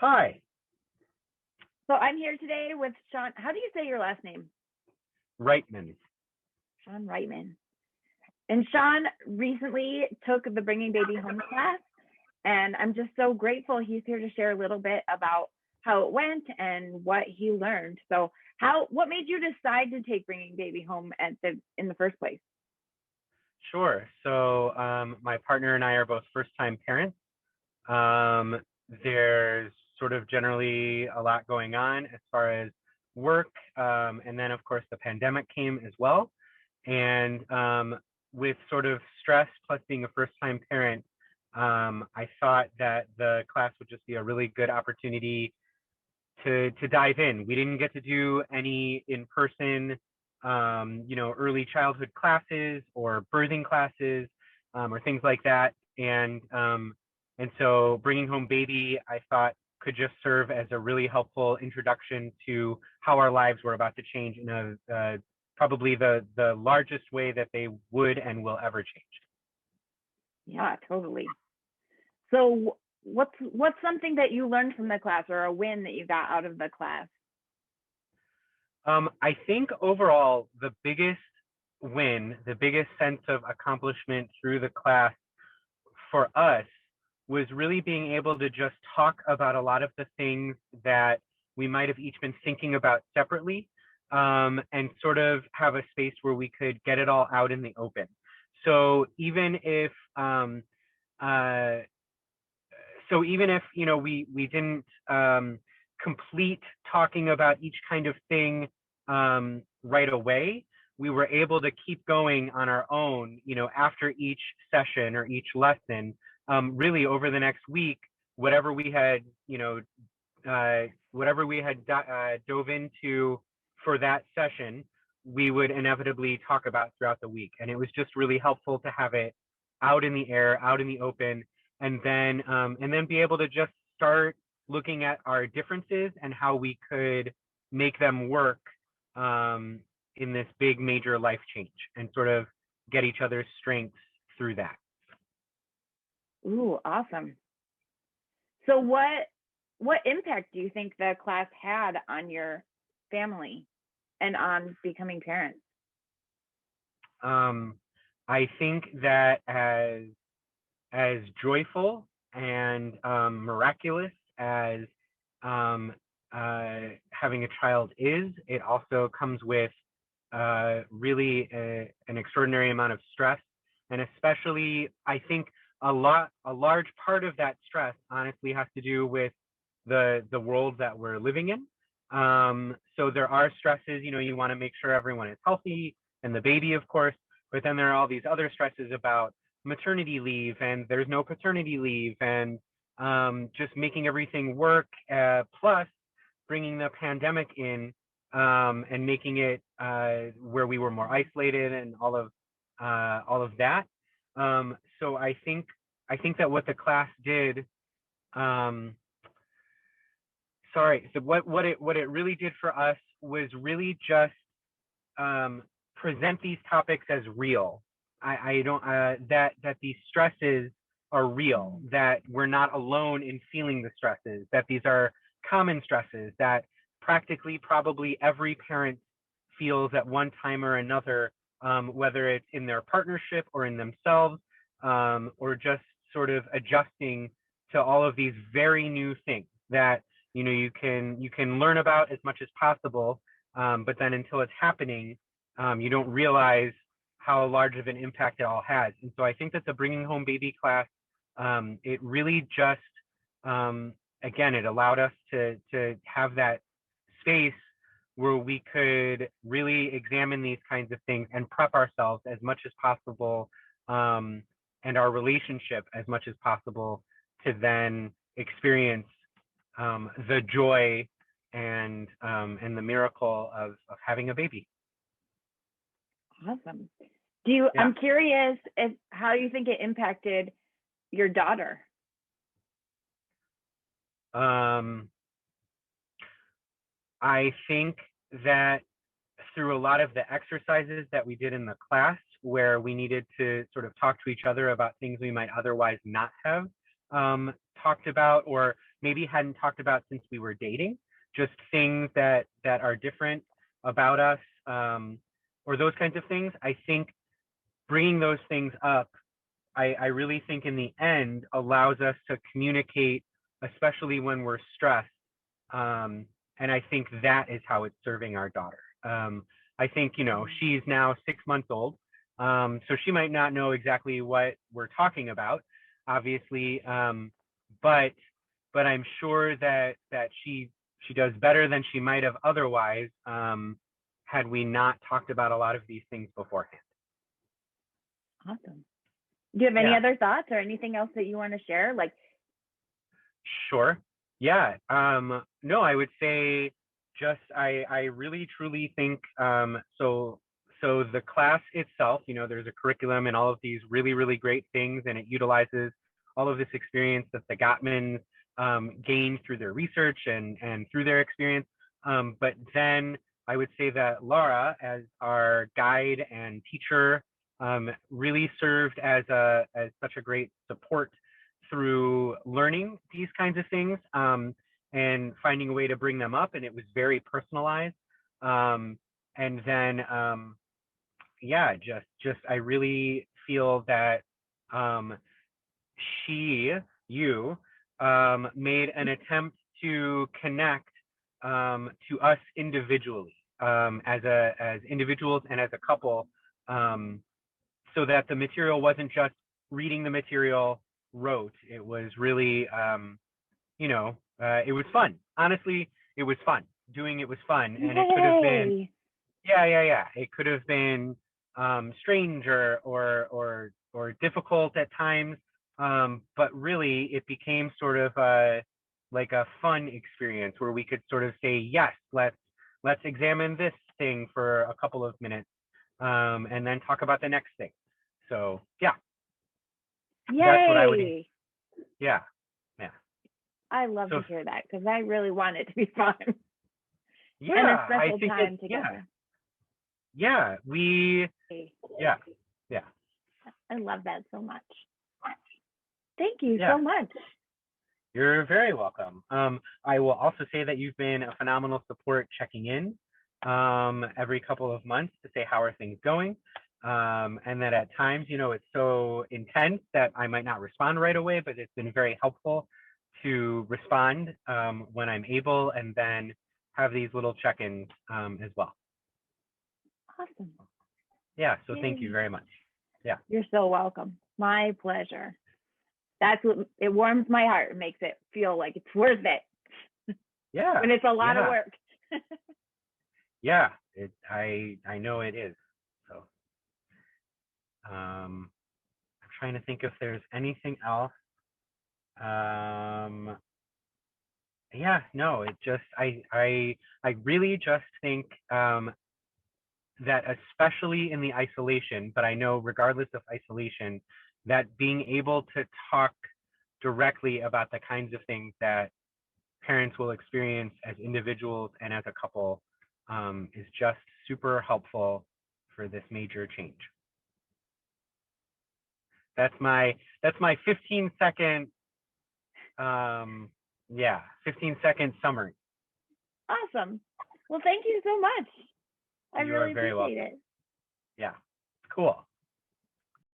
Hi, So I'm here today with Shaun. How do you say your last name? Reitman. Shaun Reitman. And Shaun recently took the Bringing Baby Home class, and I'm just so grateful he's here to share a little bit about how it went and what he learned. So, what made you decide to take Bringing Baby Home in the first place? Sure. My partner and I are both first-time parents. Um, there's sort of generally a lot going on as far as work, and then of course the pandemic came as well. And with sort of stress plus being a first-time parent, I thought that the class would just be a really good opportunity to dive in. We didn't get to do any in-person, early childhood classes or birthing classes or things like that. And so bringing home baby, I thought could just serve as a really helpful introduction to how our lives were about to change in probably the largest way that they would and will ever change. Yeah, totally. So, what's something that you learned from the class or a win that you got out of the class? I think overall, the biggest win, the biggest sense of accomplishment through the class for us was really being able to just talk about a lot of the things that we might have each been thinking about separately, and sort of have a space where we could get it all out in the open. So even if uh, we didn't complete talking about each kind of thing right away, we were able to keep going on our own, after each session or each lesson, really over the next week, whatever we had, dove into for that session, we would inevitably talk about throughout the week. And it was just really helpful to have it out in the air, out in the open, and then be able to just start looking at our differences and how we could make them work in this big major life change and sort of get each other's strengths through that. Ooh, awesome. So, what impact do you think the class had on your family and on becoming parents? Um, I think that as joyful and miraculous as um, having a child is, it also comes with really an extraordinary amount of stress, and especially I think a large part of that stress honestly has to do with the world that we're living in. So there are stresses, you want to make sure everyone is healthy and the baby, of course, but then there are all these other stresses about maternity leave, and there's no paternity leave, and just making everything work, plus bringing the pandemic in, and making it where we were more isolated and all of that. So I think that what the class did, um, so what it really did for us was really just present these topics as real. I don't that these stresses are real, that we're not alone in feeling the stresses, that these are common stresses that practically probably every parent feels at one time or another, whether it's in their partnership or in themselves, or just sort of adjusting to all of these very new things that you can learn about as much as possible, but then until it's happening, you don't realize how large of an impact it all has. And so I think that the Bringing Home Baby class, it really just, again, it allowed us to have that space where we could really examine these kinds of things and prep ourselves as much as possible, and our relationship as much as possible, to then experience the joy and the miracle of having a baby. Awesome. Yeah. I'm curious if how you think it impacted your daughter. Um, I think that through a lot of the exercises that we did in the class, where we needed to sort of talk to each other about things we might otherwise not have talked about, or maybe hadn't talked about since we were dating, just things that are different about us, or those kinds of things. I think bringing those things up, I really think in the end allows us to communicate, especially when we're stressed. And I think that is how it's serving our daughter. I think, she's now 6 months old. So she might not know exactly what we're talking about, obviously. But I'm sure that she does better than she might have otherwise, had we not talked about a lot of these things beforehand. Awesome. Do you have any other thoughts or anything else that you want to share? Sure. Yeah. No, I would say just I really truly think so the class itself, there's a curriculum and all of these really, really great things, and it utilizes all of this experience that the Gottmans gained through their research and through their experience. But then I would say that Laura, as our guide and teacher, really served as such a great support through learning these kinds of things, and finding a way to bring them up. And it was very personalized. And then, just I really feel that you made an attempt to connect to us individually, as individuals and as a couple, so that the material wasn't just reading the material wrote. It was really, it was fun. Honestly, it was fun. Doing it was fun, and it could have been, it could have been strange or difficult at times, but really it became sort of like a fun experience where we could sort of say, yes, let's examine this thing for a couple of minutes, and then talk about the next thing. So yeah. Yay! That's what I would. Yeah. I love to hear that, because I really want it to be fun. Yeah, and a special time together. Yeah. I love that so much. Thank you so much. You're very welcome. I will also say that you've been a phenomenal support, checking in every couple of months to say how are things going, and that at times, it's so intense that I might not respond right away, but it's been very helpful to respond when I'm able, and then have these little check-ins as well. Awesome. Yeah, so thank you very much. Yeah. You're so welcome. My pleasure. That's what, it warms my heart and makes it feel like it's worth it. Yeah. When it's a lot of work. Yeah, I know it is. So I'm trying to think if there's anything else. No, it just I really just think that, especially in the isolation, but I know regardless of isolation, that being able to talk directly about the kinds of things that parents will experience as individuals and as a couple is just super helpful for this major change. That's my 15-second 15-second summary. Awesome. Well, thank you so much. I really appreciate it. Yeah, cool.